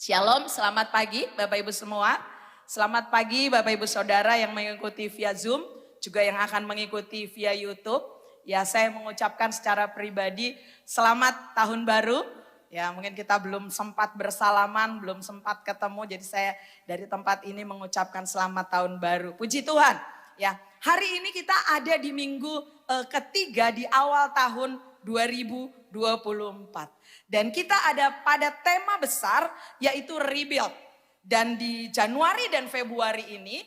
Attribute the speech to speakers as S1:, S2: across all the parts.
S1: Shalom, selamat pagi Bapak Ibu semua. Selamat pagi Bapak Ibu Saudara yang mengikuti via Zoom, juga yang akan mengikuti via YouTube. Ya, saya mengucapkan secara pribadi selamat tahun baru. Ya, mungkin kita belum sempat bersalaman, belum sempat ketemu, jadi saya dari tempat ini mengucapkan selamat tahun baru. Puji Tuhan. Ya, hari ini kita ada di minggu ketiga di awal tahun 2024. Dan kita ada pada tema besar yaitu rebuild. Dan di Januari dan Februari ini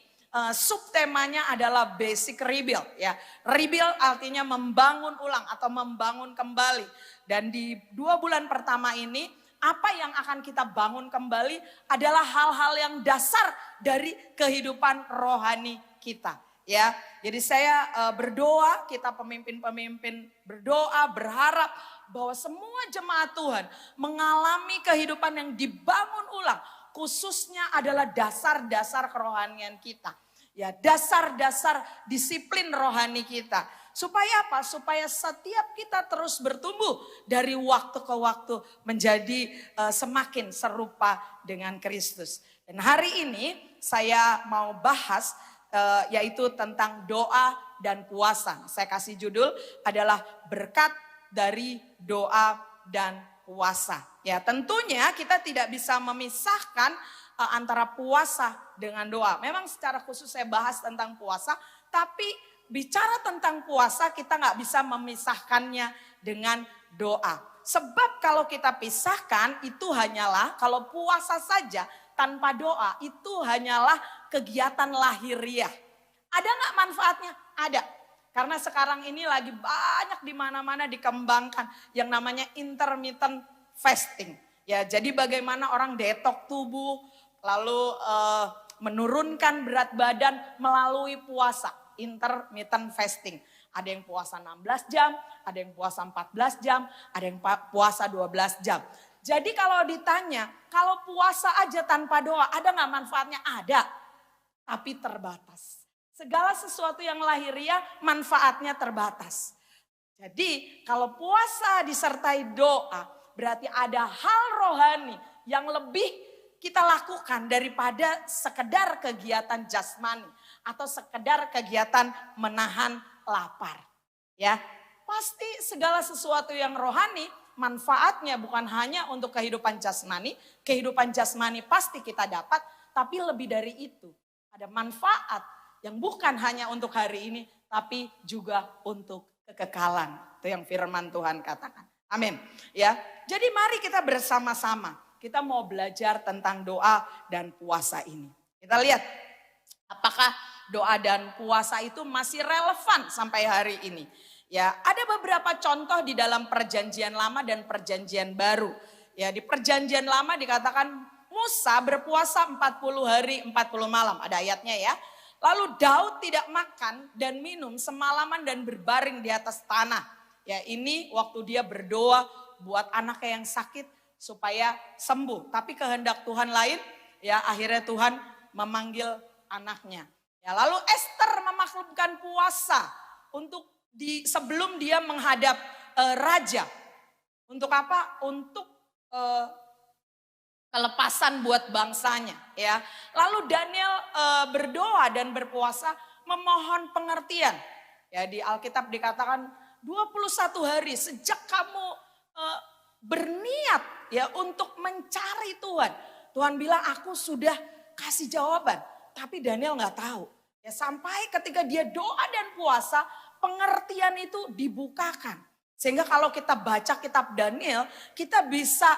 S1: subtemanya adalah basic rebuild ya. Rebuild artinya membangun ulang atau membangun kembali. Dan di 2 bulan pertama ini apa yang akan kita bangun kembali adalah hal-hal yang dasar dari kehidupan rohani kita. Ya, jadi saya berdoa, kita pemimpin-pemimpin berdoa, berharap bahwa semua jemaat Tuhan mengalami kehidupan yang dibangun ulang, khususnya adalah dasar-dasar kerohanian kita. Ya, dasar-dasar disiplin rohani kita. Supaya apa? Supaya setiap kita terus bertumbuh dari waktu ke waktu menjadi semakin serupa dengan Kristus. Dan hari ini saya mau bahas yaitu tentang doa dan puasa. Saya kasih judul adalah berkat dari doa dan puasa. Ya, tentunya kita tidak bisa memisahkan antara puasa dengan doa. Memang secara khusus saya bahas tentang puasa, tapi bicara tentang puasa kita nggak bisa memisahkannya dengan doa. Sebab kalau kita pisahkan itu hanyalah, kalau puasa saja tanpa doa itu hanyalah kegiatan lahiriah. Ada nggak manfaatnya? Ada. Karena sekarang ini lagi banyak di mana-mana dikembangkan yang namanya intermittent fasting. Ya, jadi bagaimana orang detok tubuh, lalu menurunkan berat badan melalui puasa, intermittent fasting. Ada yang puasa 16 jam, ada yang puasa 14 jam, ada yang puasa 12 jam. Jadi kalau ditanya, kalau puasa aja tanpa doa, ada nggak manfaatnya? Ada, tapi terbatas. Segala sesuatu yang lahiriah manfaatnya terbatas. Jadi kalau puasa disertai doa, berarti ada hal rohani yang lebih kita lakukan daripada sekedar kegiatan jasmani atau sekedar kegiatan menahan lapar. Ya, pasti segala sesuatu yang rohani manfaatnya bukan hanya untuk kehidupan jasmani pasti kita dapat, tapi lebih dari itu. Ada manfaat yang bukan hanya untuk hari ini, tapi juga untuk kekekalan. Itu yang firman Tuhan katakan. Amin. Ya, jadi mari kita bersama-sama. Kita mau belajar tentang doa dan puasa ini. Kita lihat apakah doa dan puasa itu masih relevan sampai hari ini. Ya, ada beberapa contoh di dalam Perjanjian Lama dan Perjanjian Baru. Ya, di Perjanjian Lama dikatakan Musa berpuasa 40 hari 40 malam. Ada ayatnya ya. Lalu Daud tidak makan dan minum semalaman dan berbaring di atas tanah. Ya, ini waktu dia berdoa buat anaknya yang sakit supaya sembuh. Tapi kehendak Tuhan lain, ya akhirnya Tuhan memanggil anaknya. Ya, lalu Esther memaklumkan puasa untuk sebelum dia menghadap raja. Untuk apa? Untuk kelepasan buat bangsanya, ya. Lalu Daniel berdoa dan berpuasa memohon pengertian. Ya, di Alkitab dikatakan 21 hari sejak kamu berniat ya untuk mencari Tuhan. Tuhan bilang aku sudah kasih jawaban, tapi Daniel nggak tahu. Ya, sampai ketika dia doa dan puasa, pengertian itu dibukakan. Sehingga kalau kita baca kitab Daniel, kita bisa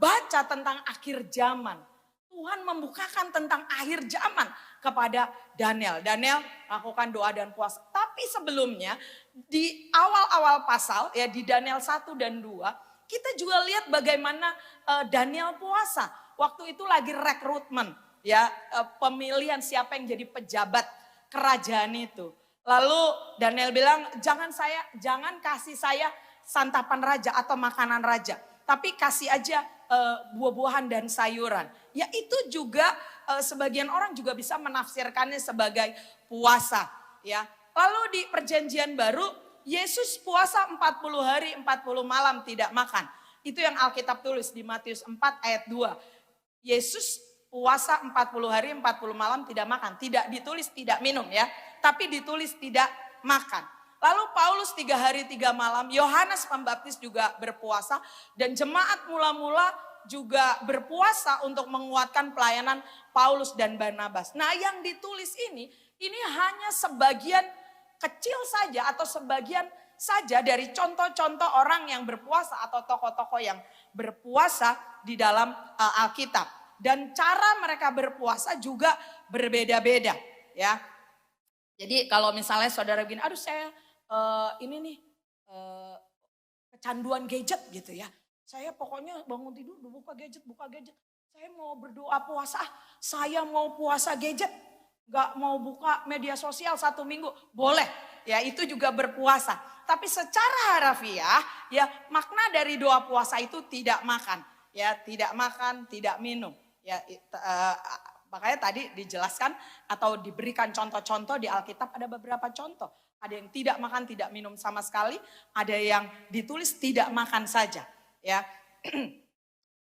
S1: baca tentang akhir zaman. Tuhan membukakan tentang akhir zaman kepada Daniel. Daniel lakukan doa dan puasa. Tapi sebelumnya di awal-awal pasal ya di Daniel 1 dan 2, kita juga lihat bagaimana Daniel puasa. Waktu itu lagi rekrutmen ya, pemilihan siapa yang jadi pejabat kerajaan itu. Lalu Daniel bilang jangan kasih saya santapan raja atau makanan raja, tapi kasih aja buah-buahan dan sayuran. Ya itu juga sebagian orang juga bisa menafsirkannya sebagai puasa. Ya. Lalu di Perjanjian Baru Yesus puasa 40 hari 40 malam tidak makan. Itu yang Alkitab tulis di Matius 4 ayat 2. Yesus puasa 40 hari 40 malam tidak makan. Tidak ditulis tidak minum ya. Tapi ditulis tidak makan. Lalu Paulus 3 hari 3 malam. Yohanes Pembaptis juga berpuasa. Dan jemaat mula-mula juga berpuasa untuk menguatkan pelayanan Paulus dan Barnabas. Nah yang ditulis ini hanya sebagian kecil saja atau sebagian saja dari contoh-contoh orang yang berpuasa atau tokoh-tokoh yang berpuasa di dalam Alkitab. Dan cara mereka berpuasa juga berbeda-beda ya. Jadi kalau misalnya saudara begini, aduh saya kecanduan gadget gitu ya. Saya pokoknya bangun tidur udah buka gadget. Saya mau berdoa puasa, saya mau puasa gadget. Gak mau buka media sosial 1 minggu, boleh. Ya itu juga berpuasa. Tapi secara harafiah ya makna dari doa puasa itu tidak makan. Ya tidak makan, tidak minum. Ya makanya tadi dijelaskan atau diberikan contoh-contoh di Alkitab ada beberapa contoh. Ada yang tidak makan, tidak minum sama sekali. Ada yang ditulis tidak makan saja. Ya,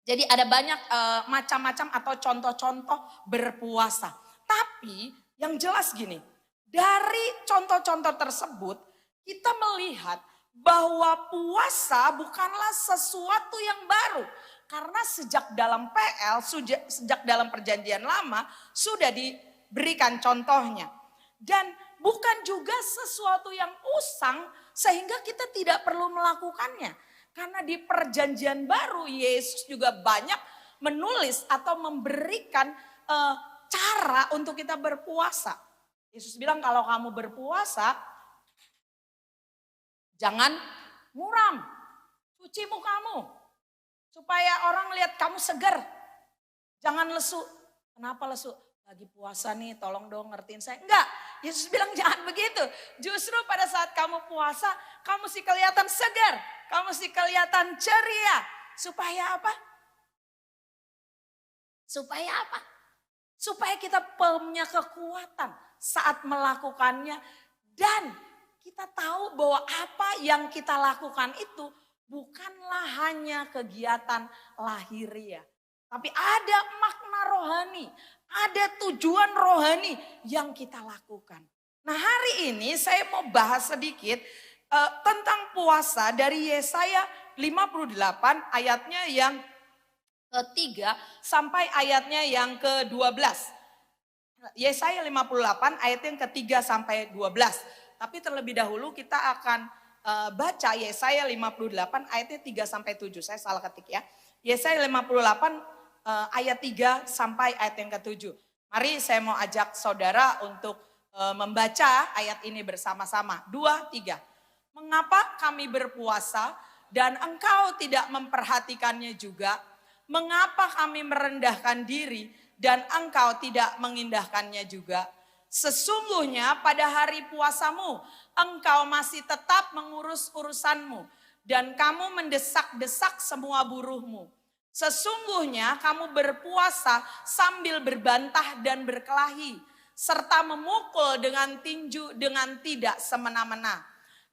S1: jadi ada banyak macam-macam atau contoh-contoh berpuasa. Tapi yang jelas gini, dari contoh-contoh tersebut kita melihat bahwa puasa bukanlah sesuatu yang baru. Karena sejak dalam PL, sejak dalam perjanjian lama sudah diberikan contohnya. Dan bukan juga sesuatu yang usang sehingga kita tidak perlu melakukannya. Karena di perjanjian baru Yesus juga banyak menulis atau memberikan cara untuk kita berpuasa. Yesus bilang kalau kamu berpuasa jangan muram, cuci mukamu supaya orang lihat kamu segar. Jangan lesu. Kenapa lesu? Lagi puasa nih, tolong dong ngertiin saya. Enggak, Yesus bilang jangan begitu. Justru pada saat kamu puasa, kamu sih kelihatan segar. Kamu sih kelihatan ceria. Supaya apa? Supaya apa? Supaya kita punya kekuatan saat melakukannya. Dan kita tahu bahwa apa yang kita lakukan itu bukanlah hanya kegiatan lahiriah. Tapi ada makna rohani, ada tujuan rohani yang kita lakukan. Nah hari ini saya mau bahas sedikit tentang puasa dari Yesaya 58 ayatnya yang ke-3 sampai ayatnya yang ke-12. Yesaya 58 ayat yang ke-3 sampai 12. Tapi terlebih dahulu kita akan baca Yesaya 58 ayatnya 3 sampai 7. Saya salah ketik ya. Yesaya 58 ayat 3 sampai ayat yang ke-7. Mari saya mau ajak saudara untuk membaca ayat ini bersama-sama. 2, 3. Mengapa kami berpuasa dan engkau tidak memperhatikannya juga? Mengapa kami merendahkan diri dan engkau tidak mengindahkannya juga? Sesungguhnya pada hari puasamu engkau masih tetap mengurus urusanmu dan kamu mendesak-desak semua buruhmu. Sesungguhnya kamu berpuasa sambil berbantah dan berkelahi serta memukul dengan tinju dengan tidak semena-mena.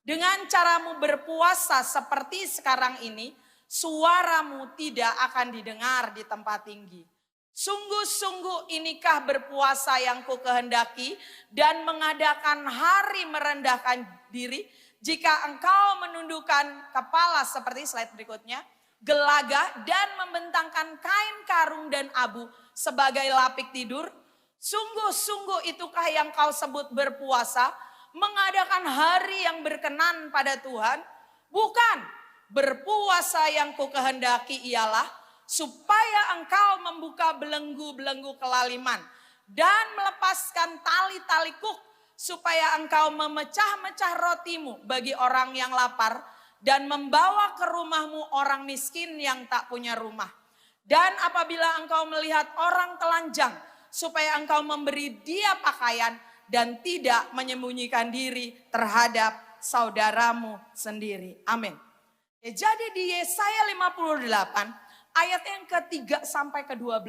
S1: Dengan caramu berpuasa seperti sekarang ini, suaramu tidak akan didengar di tempat tinggi. Sungguh-sungguh inikah berpuasa yang ku kehendaki dan mengadakan hari merendahkan diri. Jika engkau menundukkan kepala seperti slide berikutnya, gelaga dan membentangkan kain karung dan abu sebagai lapik tidur. Sungguh-sungguh itukah yang kau sebut berpuasa, mengadakan hari yang berkenan pada Tuhan? Bukan, berpuasa yang ku kehendaki ialah supaya engkau membuka belenggu-belenggu kelaliman dan melepaskan tali-tali kuk, supaya engkau memecah-mecah rotimu bagi orang yang lapar dan membawa ke rumahmu orang miskin yang tak punya rumah. Dan apabila engkau melihat orang telanjang, supaya engkau memberi dia pakaian dan tidak menyembunyikan diri terhadap saudaramu sendiri. Amin. Jadi di Yesaya 58 ayat yang ke-3 sampai ke-12.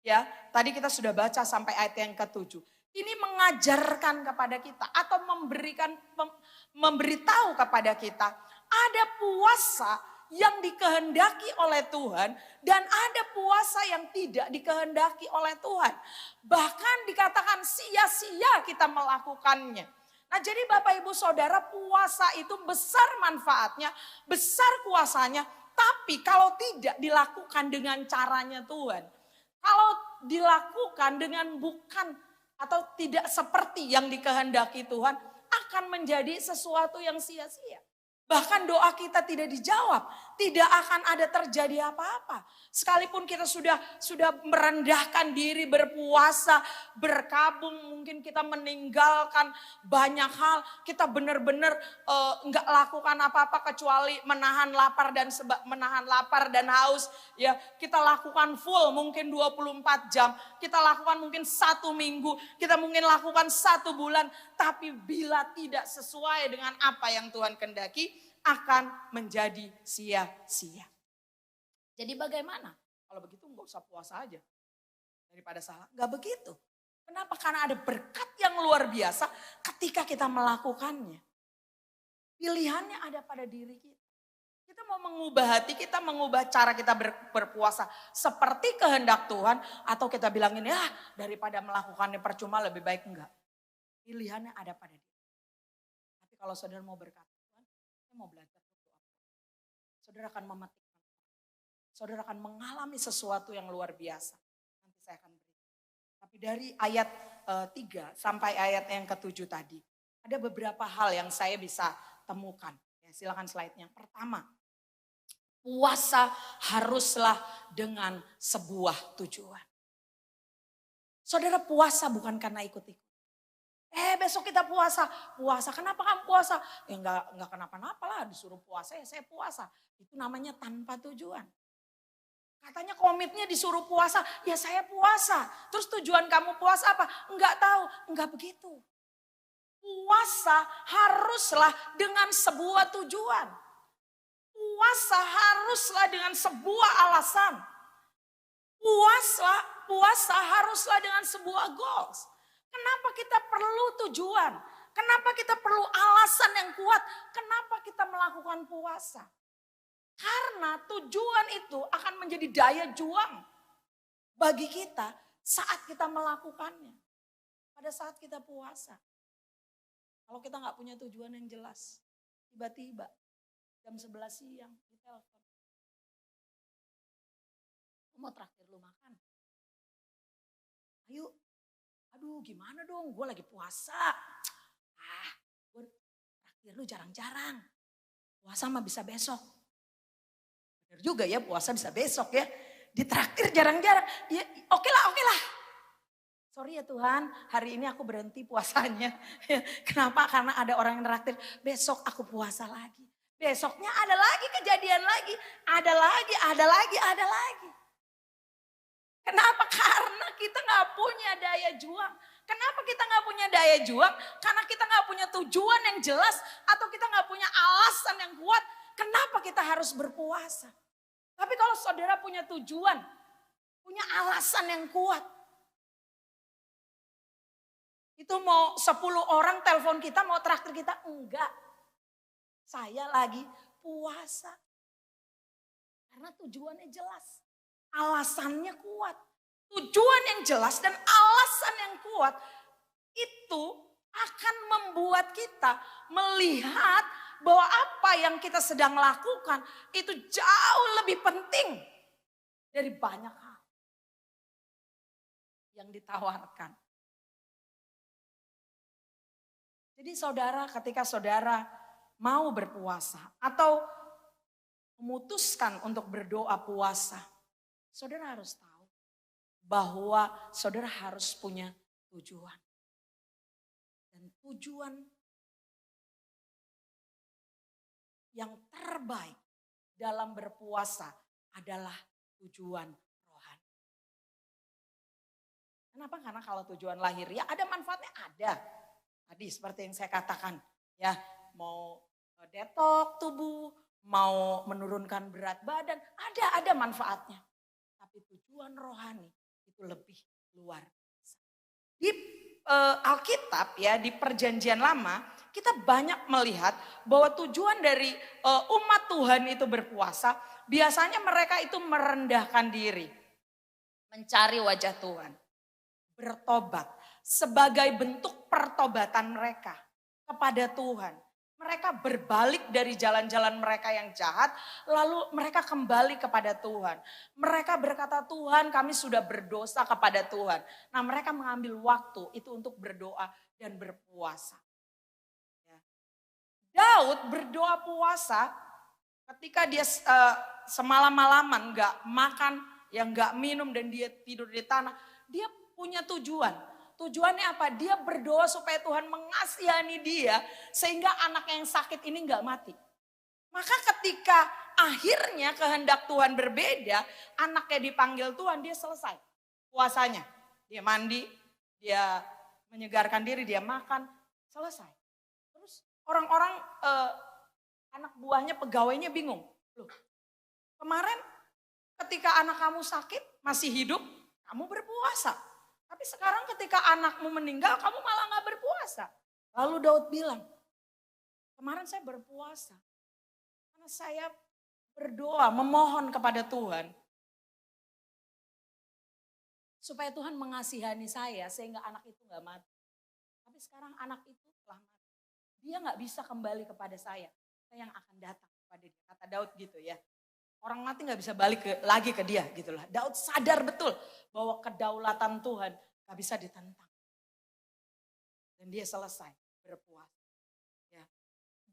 S1: Ya, tadi kita sudah baca sampai ayat yang ke-7. Ini mengajarkan kepada kita atau memberitahu kepada kita ada puasa yang dikehendaki oleh Tuhan dan ada puasa yang tidak dikehendaki oleh Tuhan. Bahkan dikatakan sia-sia kita melakukannya. Nah jadi Bapak Ibu Saudara, puasa itu besar manfaatnya, besar kuasanya, tapi kalau tidak dilakukan dengan caranya Tuhan, kalau dilakukan dengan bukan atau tidak seperti yang dikehendaki Tuhan, akan menjadi sesuatu yang sia-sia. Bahkan doa kita tidak dijawab, tidak akan ada terjadi apa-apa. Sekalipun kita sudah merendahkan diri, berpuasa, berkabung, mungkin kita meninggalkan banyak hal, kita benar-benar enggak lakukan apa-apa kecuali menahan lapar dan haus. Ya, kita lakukan full mungkin 24 jam, kita lakukan mungkin 1 minggu, kita mungkin lakukan 1 bulan, tapi bila tidak sesuai dengan apa yang Tuhan kehendaki, akan menjadi sia-sia. Jadi bagaimana? Kalau begitu nggak usah puasa aja daripada salah. Nggak begitu. Kenapa? Karena ada berkat yang luar biasa ketika kita melakukannya. Pilihannya ada pada diri kita. Kita mau mengubah hati kita, mengubah cara kita berpuasa seperti kehendak Tuhan, atau kita bilangin ya daripada melakukannya percuma lebih baik enggak. Pilihannya ada pada diri. Tapi kalau saudara mau berkata, mau belajar berdoa, saudara akan memetik, saudara akan mengalami sesuatu yang luar biasa. Nanti saya akan beri. Tapi dari ayat 3 sampai ayat yang ke-7 tadi, ada beberapa hal yang saya bisa temukan. Ya, silakan slide-nya. Pertama, puasa haruslah dengan sebuah tujuan. Saudara, puasa bukan karena ikut-ikut. Besok kita puasa. Puasa, kenapa kamu puasa? Ya enggak kenapa-napa lah, disuruh puasa ya saya puasa. Itu namanya tanpa tujuan. Katanya komitnya disuruh puasa, ya saya puasa. Terus tujuan kamu puasa apa? Enggak tahu, enggak begitu. Puasa haruslah dengan sebuah tujuan. Puasa haruslah dengan sebuah alasan. Puasa haruslah dengan sebuah goals. Kenapa kita perlu tujuan? Kenapa kita perlu alasan yang kuat? Kenapa kita melakukan puasa? Karena tujuan itu akan menjadi daya juang bagi kita saat kita melakukannya. Pada saat kita puasa. Kalau kita nggak punya tujuan yang jelas, tiba-tiba jam 11 siang ditelepon. Mau traktir lu makan? Ayo. Aduh gimana dong, gue lagi puasa. Gue traktir lu jarang-jarang. Puasa mah bisa besok. Benar juga ya, puasa bisa besok ya. Ditraktir jarang-jarang. Ya, oke lah. Sorry ya Tuhan, hari ini aku berhenti puasanya. Kenapa? Karena ada orang yang traktir, besok aku puasa lagi. Besoknya ada lagi kejadian lagi. Ada lagi. Kenapa? Karena kita gak punya daya juang. Kenapa kita gak punya daya juang? Karena kita gak punya tujuan yang jelas atau kita gak punya alasan yang kuat. Kenapa kita harus berpuasa? Tapi kalau saudara punya tujuan, punya alasan yang kuat. Itu mau 10 orang telepon kita, mau traktir kita, enggak. Saya lagi puasa. Karena tujuannya jelas. Alasannya kuat. Tujuan yang jelas dan alasan yang kuat itu akan membuat kita melihat bahwa apa yang kita sedang lakukan itu jauh lebih penting dari banyak hal yang ditawarkan. Jadi saudara, ketika saudara mau berpuasa atau memutuskan untuk berdoa puasa, saudara harus tahu bahwa saudara harus punya tujuan. Dan tujuan yang terbaik dalam berpuasa adalah tujuan rohani. Kenapa? Karena kalau tujuan lahiriah ada manfaatnya, ada. Tadi seperti yang saya katakan, ya mau detok tubuh, mau menurunkan berat badan, ada manfaatnya. Tapi tujuan rohani itu lebih luar biasa. Di Alkitab ya, di Perjanjian Lama kita banyak melihat bahwa tujuan dari umat Tuhan itu berpuasa, biasanya mereka itu merendahkan diri, mencari wajah Tuhan, bertobat sebagai bentuk pertobatan mereka kepada Tuhan. Mereka berbalik dari jalan-jalan mereka yang jahat, lalu mereka kembali kepada Tuhan. Mereka berkata, Tuhan kami sudah berdosa kepada Tuhan. Nah mereka mengambil waktu itu untuk berdoa dan berpuasa. Ya. Daud berdoa puasa ketika dia semalam-malaman gak makan, yang gak minum dan dia tidur di tanah. Dia punya tujuan. Tujuannya apa? Dia berdoa supaya Tuhan mengasihani dia sehingga anak yang sakit ini nggak mati. Maka ketika akhirnya kehendak Tuhan berbeda, anaknya dipanggil Tuhan, dia selesai puasanya. Dia mandi, dia menyegarkan diri, dia makan, selesai. Terus orang-orang anak buahnya, pegawainya bingung. Loh, kemarin ketika anak kamu sakit, masih hidup, kamu berpuasa. Tapi sekarang ketika anakmu meninggal, kamu malah gak berpuasa. Lalu Daud bilang, kemarin saya berpuasa. Karena saya berdoa, memohon kepada Tuhan. Supaya Tuhan mengasihani saya sehingga anak itu gak mati. Tapi sekarang anak itu telah mati. Dia gak bisa kembali kepada saya. Saya yang akan datang kepada dia. Kata Daud gitu ya. Orang mati gak bisa balik lagi ke dia gitu lah. Daud sadar betul bahwa kedaulatan Tuhan gak bisa ditentang. Dan dia selesai berpuasa. Ya.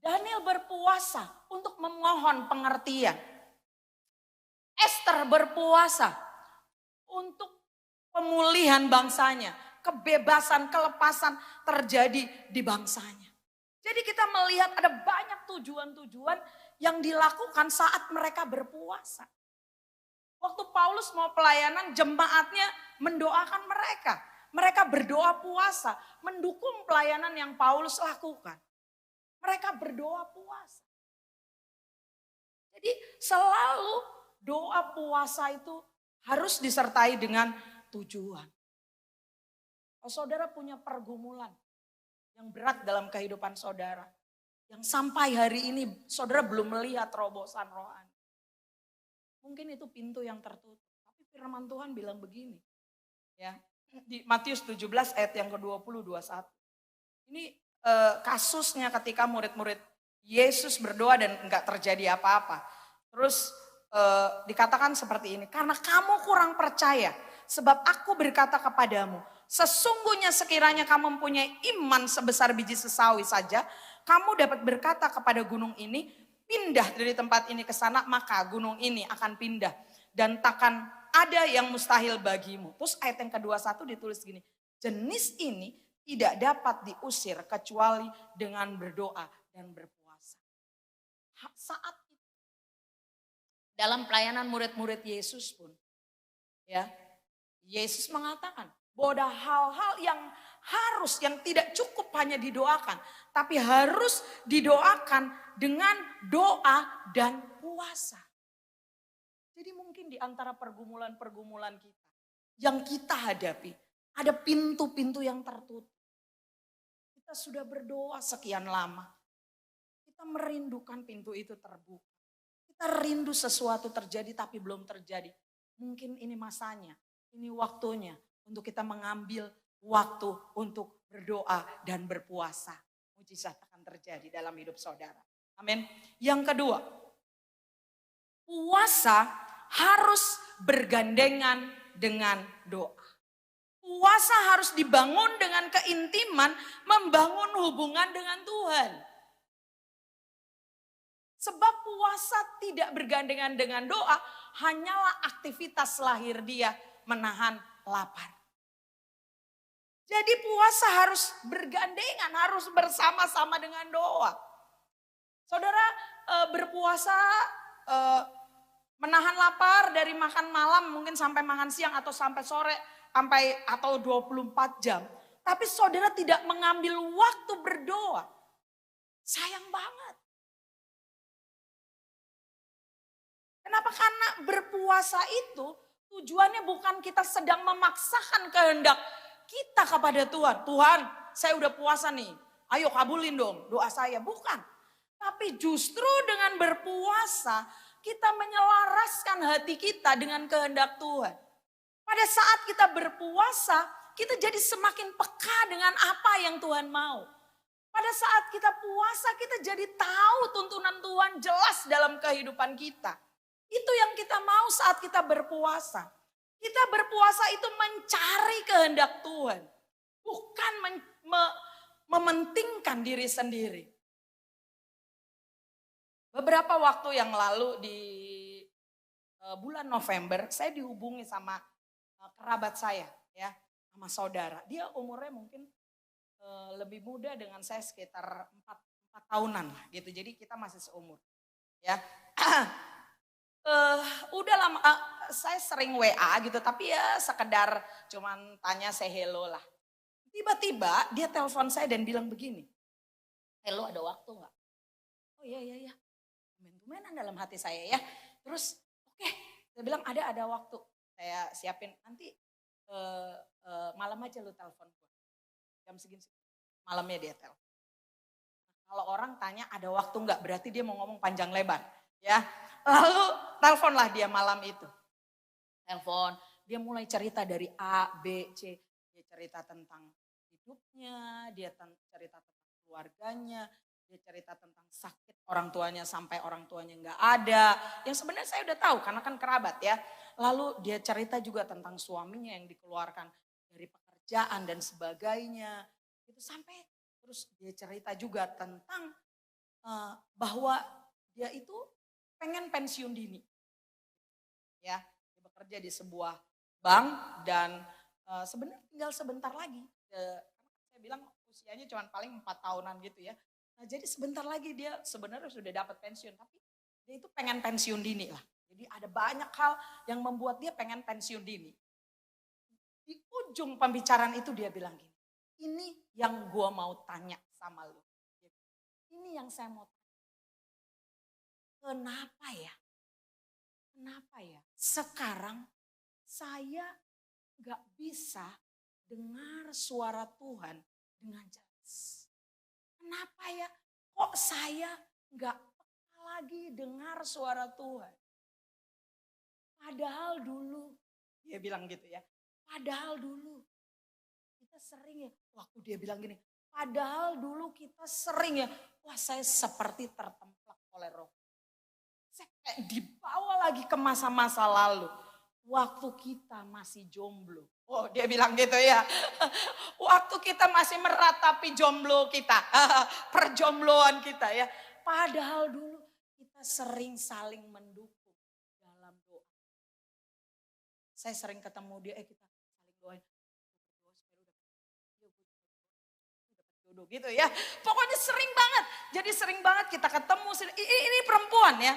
S1: Daniel berpuasa untuk memohon pengertian. Esther berpuasa untuk pemulihan bangsanya. Kebebasan, kelepasan terjadi di bangsanya. Jadi kita melihat ada banyak tujuan-tujuan yang dilakukan saat mereka berpuasa. Waktu Paulus mau pelayanan, jemaatnya mendoakan mereka. Mereka berdoa puasa, mendukung pelayanan yang Paulus lakukan. Mereka berdoa puasa. Jadi selalu doa puasa itu harus disertai dengan tujuan. Oh, saudara punya pergumulan yang berat dalam kehidupan saudara. Yang sampai hari ini saudara belum melihat terobosan rohani. Mungkin itu pintu yang tertutup. Tapi firman Tuhan bilang begini. Ya, di Matius 17 ayat yang ke-20, 21. Ini kasusnya ketika murid-murid Yesus berdoa dan enggak terjadi apa-apa. Terus dikatakan seperti ini. Karena kamu kurang percaya. Sebab aku berkata kepadamu. Sesungguhnya sekiranya kamu mempunyai iman sebesar biji sesawi saja, kamu dapat berkata kepada gunung ini, pindah dari tempat ini ke sana, maka gunung ini akan pindah. Dan takkan ada yang mustahil bagimu. Terus ayat yang ke-21 ditulis gini, jenis ini tidak dapat diusir kecuali dengan berdoa dan berpuasa. Saat itu, dalam pelayanan murid-murid Yesus pun, ya, Yesus mengatakan, bahwa ada hal-hal yang tidak cukup hanya didoakan. Tapi harus didoakan dengan doa dan puasa. Jadi mungkin di antara pergumulan-pergumulan kita yang kita hadapi, ada pintu-pintu yang tertutup. Kita sudah berdoa sekian lama. Kita merindukan pintu itu terbuka. Kita rindu sesuatu terjadi tapi belum terjadi. Mungkin ini masanya, ini waktunya. Untuk kita mengambil waktu untuk berdoa dan berpuasa. Mujizat akan terjadi dalam hidup saudara. Amin. Yang kedua, puasa harus bergandengan dengan doa. Puasa harus dibangun dengan keintiman, membangun hubungan dengan Tuhan. Sebab puasa tidak bergandengan dengan doa, hanyalah aktivitas lahir dia menahan lapar. Jadi puasa harus bergandengan, harus bersama-sama dengan doa. Saudara berpuasa menahan lapar dari makan malam mungkin sampai makan siang atau sampai sore atau 24 jam. Tapi saudara tidak mengambil waktu berdoa. Sayang banget. Kenapa? Karena berpuasa itu tujuannya bukan kita sedang memaksakan kehendak kita kepada Tuhan. Tuhan, saya udah puasa nih. ayo kabulin dong doa saya. Bukan. Tapi justru dengan berpuasa kita menyelaraskan hati kita dengan kehendak Tuhan. Pada saat kita berpuasa, kita jadi semakin peka dengan apa yang Tuhan mau. Pada saat kita puasa, kita jadi tahu tuntunan Tuhan jelas dalam kehidupan kita. Itu yang kita mau saat kita berpuasa. Kita berpuasa itu mencari kehendak Tuhan. Bukan mementingkan diri sendiri. Beberapa waktu yang lalu di bulan November, saya dihubungi sama kerabat saya, ya, sama saudara. Dia umurnya mungkin lebih muda dengan saya sekitar 4 tahunan lah gitu. Jadi kita masih seumur, ya. Udah lama, saya sering WA gitu, tapi ya sekedar cuman tanya say hello lah. Tiba-tiba dia telepon saya dan bilang begini, hello ada waktu nggak? Oh iya. Tumen-tumenan dalam hati saya ya. Terus oke, saya bilang ada waktu. Saya siapin nanti malam aja lu telepon gue. Jam segini malamnya dia telepon. Nah, kalau orang tanya ada waktu nggak, berarti dia mau ngomong panjang lebar, ya. Lalu teleponlah dia malam itu. Telepon, dia mulai cerita dari A, B, C. Dia cerita tentang hidupnya, dia cerita tentang keluarganya, dia cerita tentang sakit orang tuanya sampai orang tuanya nggak ada. Yang sebenarnya saya udah tahu karena kan kerabat ya. Lalu dia cerita juga tentang suaminya yang dikeluarkan dari pekerjaan dan sebagainya. Itu sampai terus dia cerita juga tentang bahwa dia itu pengen pensiun dini. Ya, dia bekerja di sebuah bank dan sebenarnya tinggal sebentar lagi. Saya bilang usianya cuma paling 4 tahunan gitu ya. Nah, jadi sebentar lagi dia sebenarnya sudah dapat pensiun, tapi dia itu pengen pensiun dini lah. Jadi ada banyak hal yang membuat dia pengen pensiun dini. Di ujung pembicaraan itu dia bilang gini, ini yang gua mau tanya sama lu. Ini yang saya mau tanya. Kenapa ya? Sekarang saya gak bisa dengar suara Tuhan dengan jelas. Kenapa ya? Kok saya gak peka lagi dengar suara Tuhan? Padahal dulu, dia bilang gitu ya. Padahal dulu kita sering ya, waktu dia bilang gini, padahal dulu kita sering ya, wah saya seperti tertemplak oleh roh. Saya kayak dibawa lagi ke masa-masa lalu. Waktu kita masih jomblo. Oh dia bilang gitu ya. Waktu kita masih meratapi jomblo kita. Perjombloan kita ya. Padahal dulu kita sering saling mendukung dalam doa. Saya sering ketemu dia, kita saling doain. Jodoh gitu ya. Pokoknya sering banget. Jadi sering banget kita ketemu. Ini perempuan ya.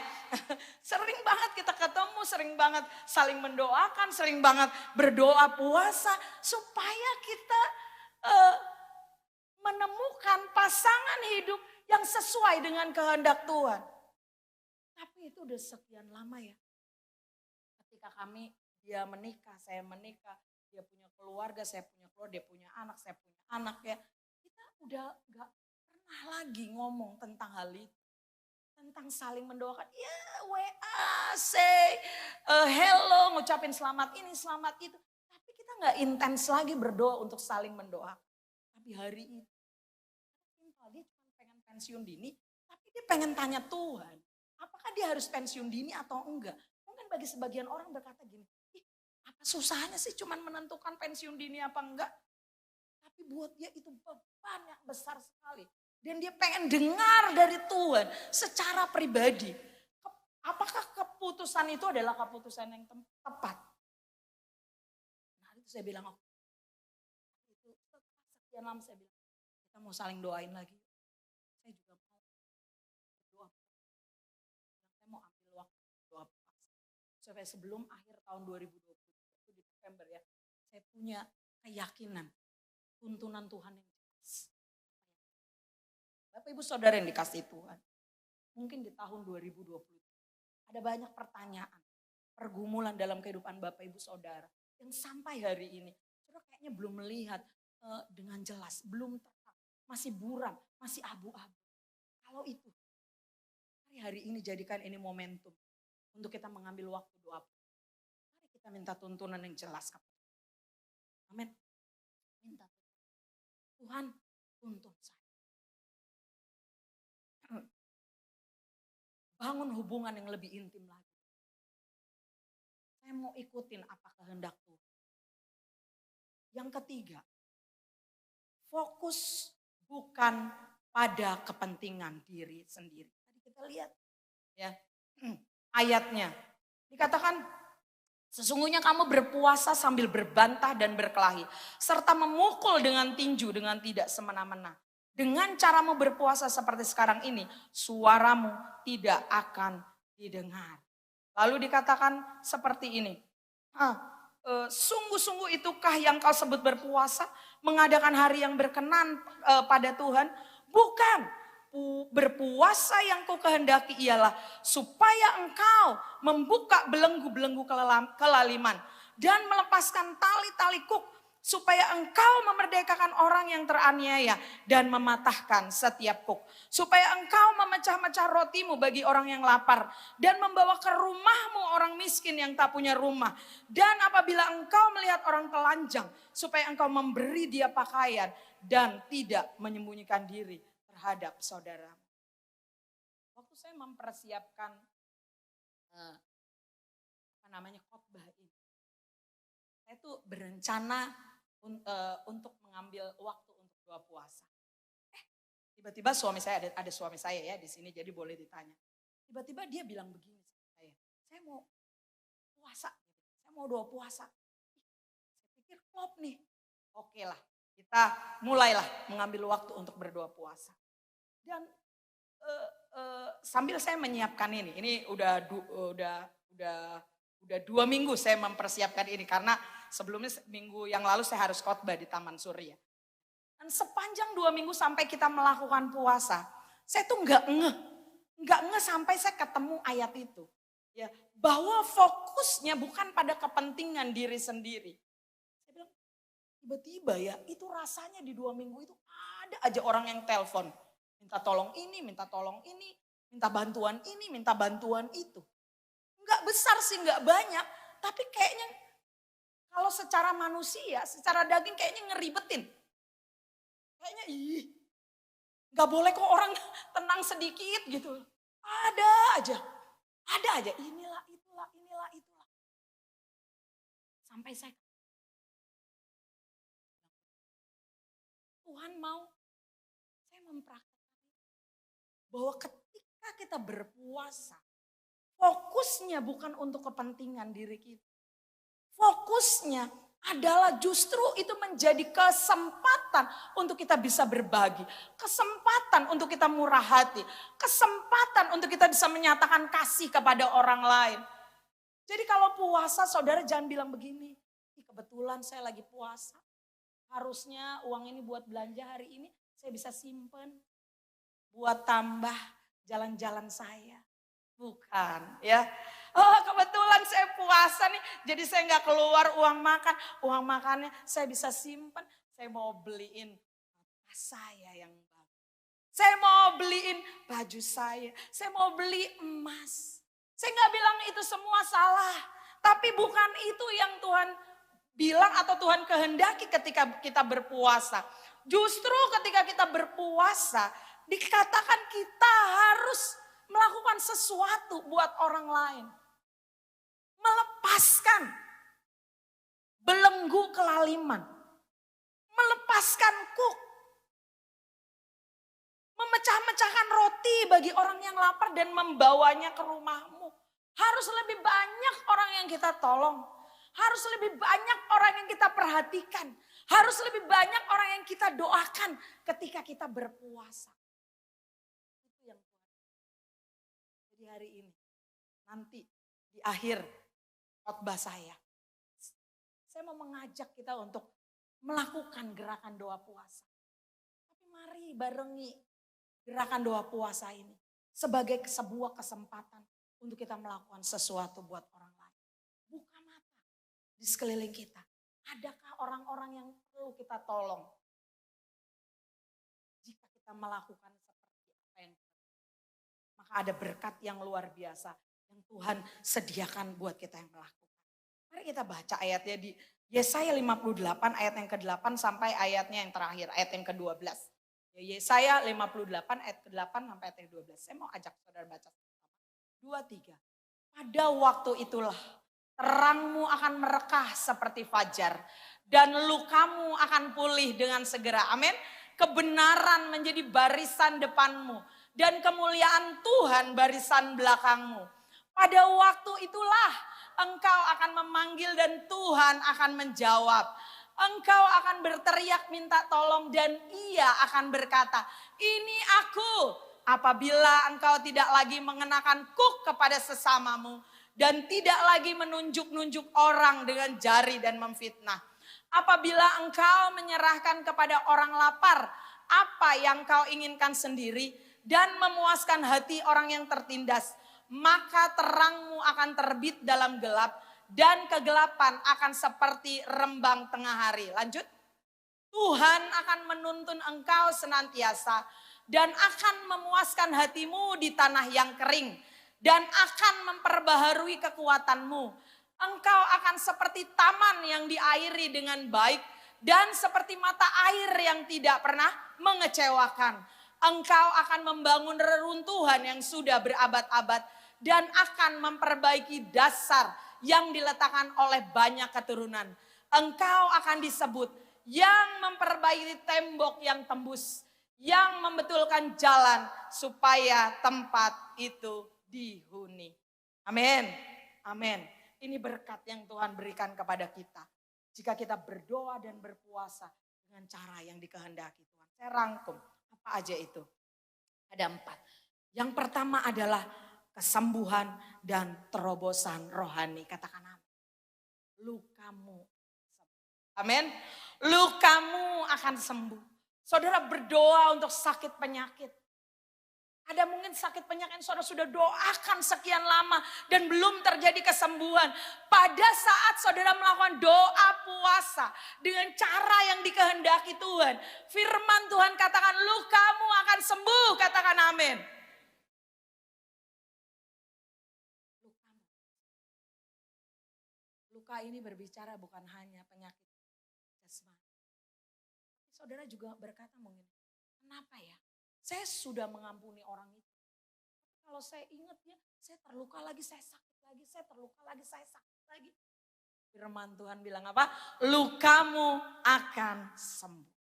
S1: Sering banget kita ketemu, sering banget saling mendoakan, sering banget berdoa puasa. Supaya kita menemukan pasangan hidup yang sesuai dengan kehendak Tuhan. Tapi itu udah sekian lama ya. Ketika dia menikah, saya menikah. Dia punya keluarga, saya punya keluarga. Dia punya anak, saya punya anak ya. Udah gak pernah lagi ngomong tentang hal itu. Tentang saling mendoakan. Ya WA, say hello, ngucapin selamat ini, selamat itu. Tapi kita gak intens lagi berdoa untuk saling mendoakan. Tapi hari ini, dia cuma pengen pensiun dini, tapi dia pengen tanya Tuhan. Apakah dia harus pensiun dini atau enggak? Mungkin bagi sebagian orang berkata gini, apa susahnya sih cuma menentukan pensiun dini apa enggak? Tapi buat dia itu beban yang besar sekali. Dan dia pengen dengar dari Tuhan secara pribadi. Apakah keputusan itu adalah keputusan yang tepat? Nah itu saya bilang, itu sekian lama saya bilang, kita mau saling doain lagi. Saya juga mau berdoa. Saya mau ambil waktu doa puasa. Supaya sebelum akhir tahun 2020, itu di November ya, saya punya keyakinan. Tuntunan Tuhan yang jelas. Bapak Ibu Saudara yang dikasih Tuhan. Mungkin di tahun 2020 ada banyak pertanyaan, pergumulan dalam kehidupan Bapak Ibu Saudara. Yang sampai hari ini, saudara kayaknya belum melihat dengan jelas, belum terang. masih buram, masih abu-abu. Kalau itu, hari ini jadikan ini momentum untuk kita mengambil waktu doa. Mari kita minta tuntunan yang jelas. Amin. Minta Tuhan, tuntun saya. Bangun hubungan yang lebih intim lagi. Saya mau ikutin apa kehendak Tuhan. Yang ketiga, fokus bukan pada kepentingan diri sendiri. Tadi kita lihat ya ayatnya. Dikatakan sesungguhnya kamu berpuasa sambil berbantah dan berkelahi. Serta memukul dengan tinju dengan tidak semena-mena. Dengan caramu berpuasa seperti sekarang ini, suaramu tidak akan didengar. Lalu dikatakan seperti ini. Sungguh-sungguh itukah yang kau sebut berpuasa? Mengadakan hari yang berkenan pada Tuhan? Bukan. Berpuasa yang kau kehendaki ialah supaya engkau membuka belenggu-belenggu kelaliman. Dan melepaskan tali-tali kuk. Supaya engkau memerdekakan orang yang teraniaya dan mematahkan setiap kuk. Supaya engkau memecah-mecah rotimu bagi orang yang lapar. Dan membawa ke rumahmu orang miskin yang tak punya rumah. Dan apabila engkau melihat orang telanjang. Supaya engkau memberi dia pakaian. Dan tidak menyembunyikan diri terhadap saudara. Waktu saya mempersiapkan khotbah ini. Saya tuh berencana untuk mengambil waktu untuk doa puasa. Tiba-tiba suami saya ada suami saya ya di sini, jadi boleh ditanya. Tiba-tiba dia bilang begini sama saya mau puasa, saya mau doa puasa. Saya pikir klop nih, oke lah, kita mulailah mengambil waktu untuk berdoa puasa. Dan sambil saya menyiapkan ini udah 2 minggu saya mempersiapkan ini karena sebelumnya minggu yang lalu saya harus khotbah di Taman Surya. Dan sepanjang 2 minggu sampai kita melakukan puasa, saya tuh nggak ngeh sampai saya ketemu ayat itu. Ya, bahwa fokusnya bukan pada kepentingan diri sendiri. Saya bilang, tiba-tiba ya itu rasanya di 2 minggu itu ada aja orang yang telepon. Minta tolong ini, minta tolong ini, minta bantuan ini, minta bantuan itu. Nggak besar sih, nggak banyak, tapi kayaknya kalau secara manusia, secara daging kayaknya ngeribetin. Kayaknya nggak boleh kok orang tenang sedikit gitu. Ada aja, inilah, itulah. Sampai saya Tuhan mau saya mempraktikkan bahwa ketika kita berpuasa, fokusnya bukan untuk kepentingan diri kita. Fokusnya adalah justru itu menjadi kesempatan untuk kita bisa berbagi. Kesempatan untuk kita murah hati. Kesempatan untuk kita bisa menyatakan kasih kepada orang lain. Jadi kalau puasa saudara jangan bilang begini. Kebetulan saya lagi puasa. Harusnya uang ini buat belanja hari ini saya bisa simpen. Buat tambah jalan-jalan saya. Bukan ya. Oh kebetulan saya puasa nih, jadi saya nggak keluar uang makan. Uang makannya saya bisa simpan. Saya mau beliin tas saya yang bagus. Saya mau beliin baju saya mau beli emas. Saya nggak bilang itu semua salah. Tapi bukan itu yang Tuhan bilang atau Tuhan kehendaki ketika kita berpuasa. Justru ketika kita berpuasa, dikatakan kita harus melakukan sesuatu buat orang lain. Melepaskan belenggu kelaliman. Melepaskan kuk. Memecah-mecahkan roti bagi orang yang lapar dan membawanya ke rumahmu. Harus lebih banyak orang yang kita tolong. Harus lebih banyak orang yang kita perhatikan. Harus lebih banyak orang yang kita doakan ketika kita berpuasa. Itu yang Tuhan. Jadi hari ini, nanti di akhir khotbah saya mau mengajak kita untuk melakukan gerakan doa puasa. Tapi mari barengi gerakan doa puasa ini sebagai sebuah kesempatan untuk kita melakukan sesuatu buat orang lain. Buka mata di sekeliling kita. Adakah orang-orang yang perlu kita tolong? kita melakukan seperti apa yang maka ada berkat yang luar biasa yang Tuhan sediakan buat kita yang melakukan. Mari kita baca ayatnya di Yesaya 58 ayat yang ke-8 sampai ayatnya yang terakhir, ayat yang ke-12. Yesaya 58 ayat ke-8 sampai ayat yang ke-12. Saya mau ajak saudara baca. 2, 3. Pada waktu itulah terangmu akan merekah seperti fajar dan lukamu akan pulih dengan segera. Amin. Kebenaran menjadi barisan depanmu dan kemuliaan Tuhan barisan belakangmu. Pada waktu itulah engkau akan memanggil dan Tuhan akan menjawab. Engkau akan berteriak minta tolong dan ia akan berkata, ini aku. Apabila engkau tidak lagi mengenakan kuk kepada sesamamu dan tidak lagi menunjuk-nunjuk orang dengan jari dan memfitnah. Apabila engkau menyerahkan kepada orang lapar apa yang kau inginkan sendiri dan memuaskan hati orang yang tertindas, maka terangmu akan terbit dalam gelap dan kegelapan akan seperti rembang tengah hari. Lanjut. Tuhan akan menuntun engkau senantiasa dan akan memuaskan hatimu di tanah yang kering dan akan memperbaharui kekuatanmu. Engkau akan seperti taman yang diairi dengan baik dan seperti mata air yang tidak pernah mengecewakan. Engkau akan membangun reruntuhan yang sudah berabad-abad dan akan memperbaiki dasar yang diletakkan oleh banyak keturunan. Engkau akan disebut yang memperbaiki tembok yang tembus, yang membetulkan jalan supaya tempat itu dihuni. Amin. Amin. Ini berkat yang Tuhan berikan kepada kita. Jika kita berdoa dan berpuasa dengan cara yang dikehendaki Tuhan. Saya rangkum. Apa aja itu? Ada 4. Yang pertama adalah kesembuhan dan terobosan rohani. Katakan amin. Lukamu. Amin. Lukamu akan sembuh. Saudara berdoa untuk sakit penyakit. Ada mungkin sakit penyakit yang saudara sudah doakan sekian lama dan belum terjadi kesembuhan. Pada saat saudara melakukan doa puasa dengan cara yang dikehendaki Tuhan. Firman Tuhan katakan lukamu akan sembuh. Katakan amin. Luka ini berbicara bukan hanya penyakit jasmani. Saudara juga berkata mungkin, kenapa ya? Saya sudah mengampuni orang itu. Tapi kalau saya ingat ya, saya terluka lagi, saya sakit lagi, saya terluka lagi, saya sakit lagi. Firman Tuhan bilang apa? Lukamu akan sembuh.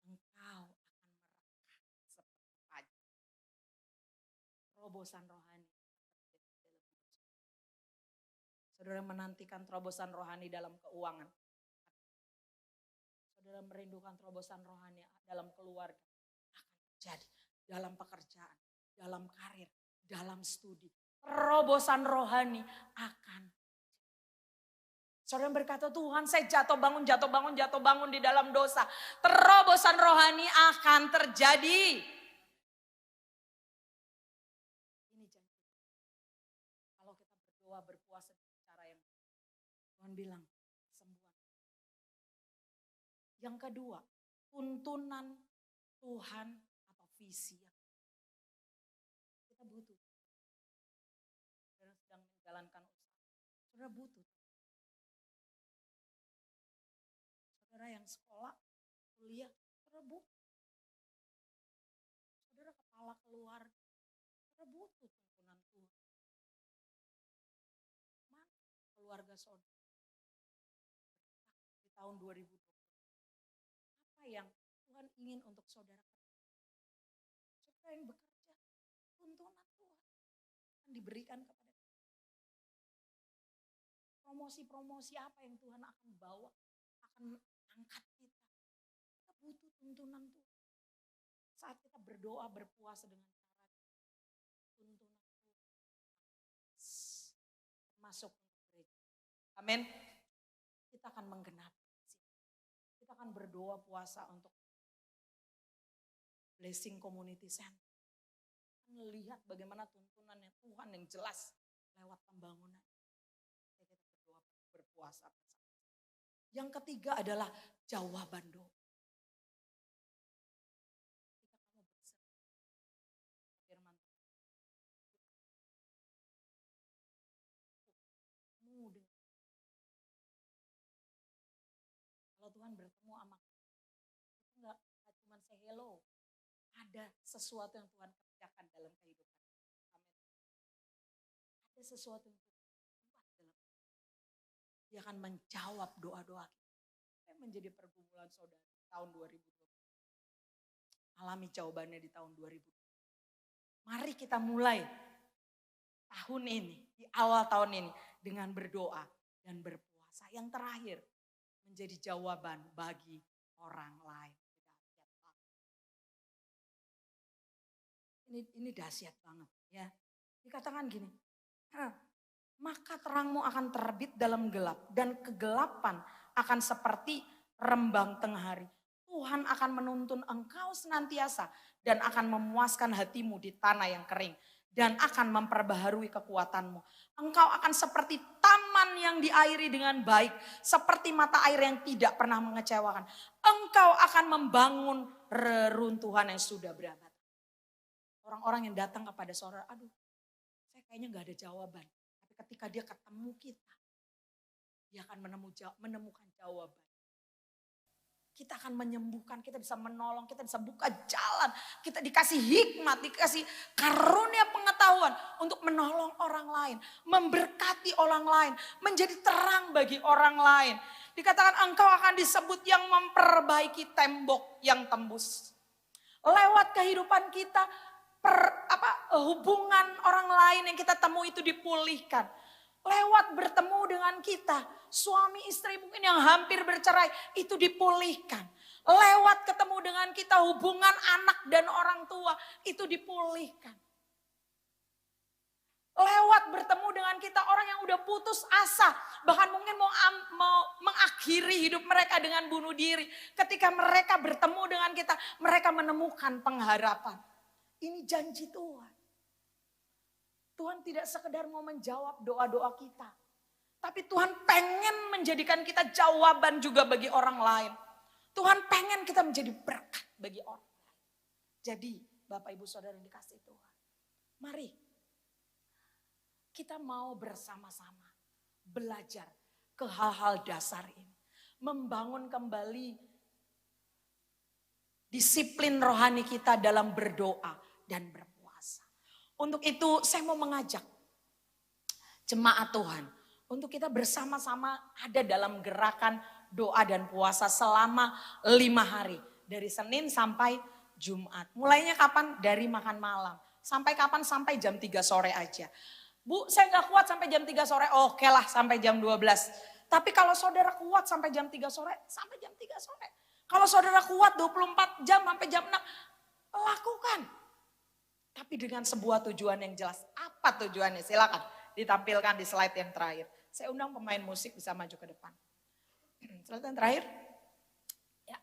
S1: Engkau akan merekah seperti pagi. Terobosan rohani. Saudara menantikan terobosan rohani dalam keuangan. Saudara merindukan terobosan rohani dalam keluarga. Akan terjadi dalam pekerjaan, dalam karir, dalam studi. Terobosan rohani akan. Saudara berkata Tuhan saya jatuh bangun di dalam dosa. Terobosan rohani akan terjadi. Ini janji. Kalau kita berdoa berpuasa dengan cara yang Tuhan bilang. Yang kedua, tuntunan Tuhan atau visi. Kita butuh. Saudara sedang menjalankan usaha. Saudara butuh. Saudara yang sekolah, kuliah, saudara butuh. Saudara kepala keluarga, saudara butuh tuntunan Tuhan. Mana keluarga saudara? Di tahun 2020. Yang Tuhan ingin untuk saudara kerjakan. Saudara yang bekerja, tuntunan Tuhan akan diberikan kepada kita. Promosi-promosi apa yang Tuhan akan bawa, akan angkat kita. Kita butuh tuntunan Tuhan. Saat kita berdoa, berpuasa dengan cara tuntunan Tuhan. Masuk untuk gereja. Amin. Kita akan menggenapi. Kita akan berdoa puasa untuk Blessing Community Center. Melihat bagaimana tuntunannya Tuhan yang jelas lewat pembangunan. Kita berdoa berpuasa bersama. Yang ketiga adalah jawaban doa. Tuhan bertemu sama kita, itu nggak cuma say hello, ada sesuatu yang Tuhan kerjakan dalam kehidupan. Amin. Ada sesuatu yang Tuhan buat dalam. Dia akan menjawab doa-doa kita. Menjadi pergumulan saudara di tahun 2020. Alami jawabannya di tahun 2020. Mari kita mulai tahun ini, di awal tahun ini dengan berdoa dan berpuasa. Yang terakhir menjadi jawaban bagi orang lain. Ini dahsyat banget ya. Dikatakan gini, maka terangmu akan terbit dalam gelap dan kegelapan akan seperti rembang tengah hari. Tuhan akan menuntun engkau senantiasa dan akan memuaskan hatimu di tanah yang kering dan akan memperbaharui kekuatanmu. Engkau akan seperti taman yang diairi dengan baik, seperti mata air yang tidak pernah mengecewakan. Engkau akan membangun reruntuhan yang sudah berabad. Orang-orang yang datang kepada saudara, aduh saya kayaknya gak ada jawaban. Tapi ketika dia ketemu kita, dia akan menemukan jawaban. Kita akan menyembuhkan, kita bisa menolong, kita bisa buka jalan. Kita dikasih hikmat, dikasih karunia pengetahuan untuk menolong orang lain. Memberkati orang lain, menjadi terang bagi orang lain. Dikatakan engkau akan disebut yang memperbaiki tembok yang tembus. Lewat kehidupan kita, hubungan orang lain yang kita temui itu dipulihkan. Lewat bertemu dengan kita, suami istri mungkin yang hampir bercerai itu dipulihkan. Lewat ketemu dengan kita, hubungan anak dan orang tua itu dipulihkan. Lewat bertemu dengan kita orang yang udah putus asa, bahkan mungkin mau mengakhiri hidup mereka dengan bunuh diri. Ketika mereka bertemu dengan kita, mereka menemukan pengharapan. Ini janji Tuhan. Tuhan tidak sekedar mau menjawab doa-doa kita. Tapi Tuhan pengen menjadikan kita jawaban juga bagi orang lain. Tuhan pengen kita menjadi berkat bagi orang lain. Jadi Bapak Ibu Saudara yang dikasih Tuhan. Mari kita mau bersama-sama belajar ke hal-hal dasar ini. Membangun kembali disiplin rohani kita dalam berdoa dan berpuasa. Untuk itu saya mau mengajak jemaat Tuhan untuk kita bersama-sama ada dalam gerakan doa dan puasa selama 5 hari. Dari Senin sampai Jumat. Mulainya kapan? Dari makan malam. Sampai kapan? Sampai jam 3 sore aja. Bu, saya gak kuat sampai jam 3 sore. Oke lah sampai jam 12. Tapi kalau saudara kuat sampai jam 3 sore, sampai jam 3 sore. Kalau saudara kuat 24 jam sampai jam 6, lakukan. Tapi dengan sebuah tujuan yang jelas. Apa tujuannya? Silakan ditampilkan di slide yang terakhir. Saya undang pemain musik bisa maju ke depan. Slide yang terakhir. Ya.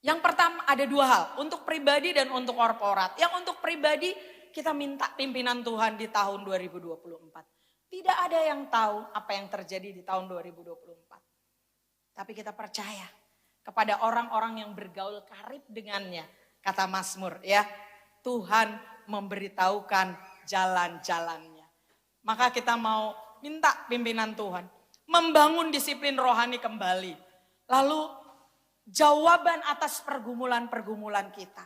S1: Yang pertama ada 2 hal. Untuk pribadi dan untuk korporat. Yang untuk pribadi kita minta pimpinan Tuhan di tahun 2024. Tidak ada yang tahu apa yang terjadi di tahun 2024. Tapi kita percaya kepada orang-orang yang bergaul karib dengannya. Kata Mazmur ya. Tuhan memberitahukan jalan-jalannya. Maka kita mau minta pimpinan Tuhan. Membangun disiplin rohani kembali. Lalu jawaban atas pergumulan-pergumulan kita.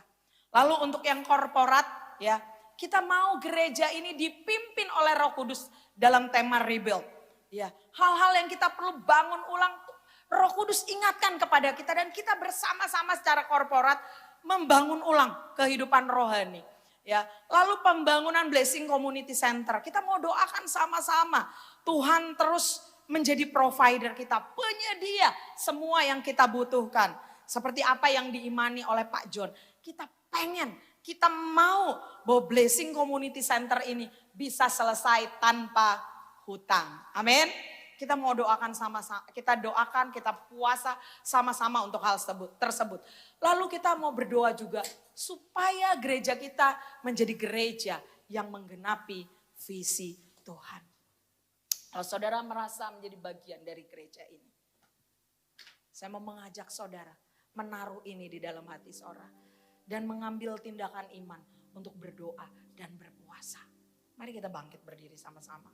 S1: Lalu untuk yang korporat ya. Kita mau gereja ini dipimpin oleh Roh Kudus dalam tema rebuild. Ya, hal-hal yang kita perlu bangun ulang. Roh Kudus ingatkan kepada kita dan kita bersama-sama secara korporat membangun ulang kehidupan rohani. Ya, lalu pembangunan Blessing Community Center. Kita mau doakan sama-sama. Tuhan terus menjadi provider kita, penyedia semua yang kita butuhkan. Seperti apa yang diimani oleh Pak John. Kita pengen, kita mau bahwa Blessing Community Center ini bisa selesai tanpa hutang. Amin. Kita mau doakan sama-sama, kita doakan, kita puasa sama-sama untuk hal tersebut. Lalu kita mau berdoa juga supaya gereja kita menjadi gereja yang menggenapi visi Tuhan. Kalau saudara merasa menjadi bagian dari gereja ini, saya mau mengajak saudara menaruh ini di dalam hati saudara. Dan mengambil tindakan iman untuk berdoa dan berpuasa. Mari kita bangkit berdiri sama-sama.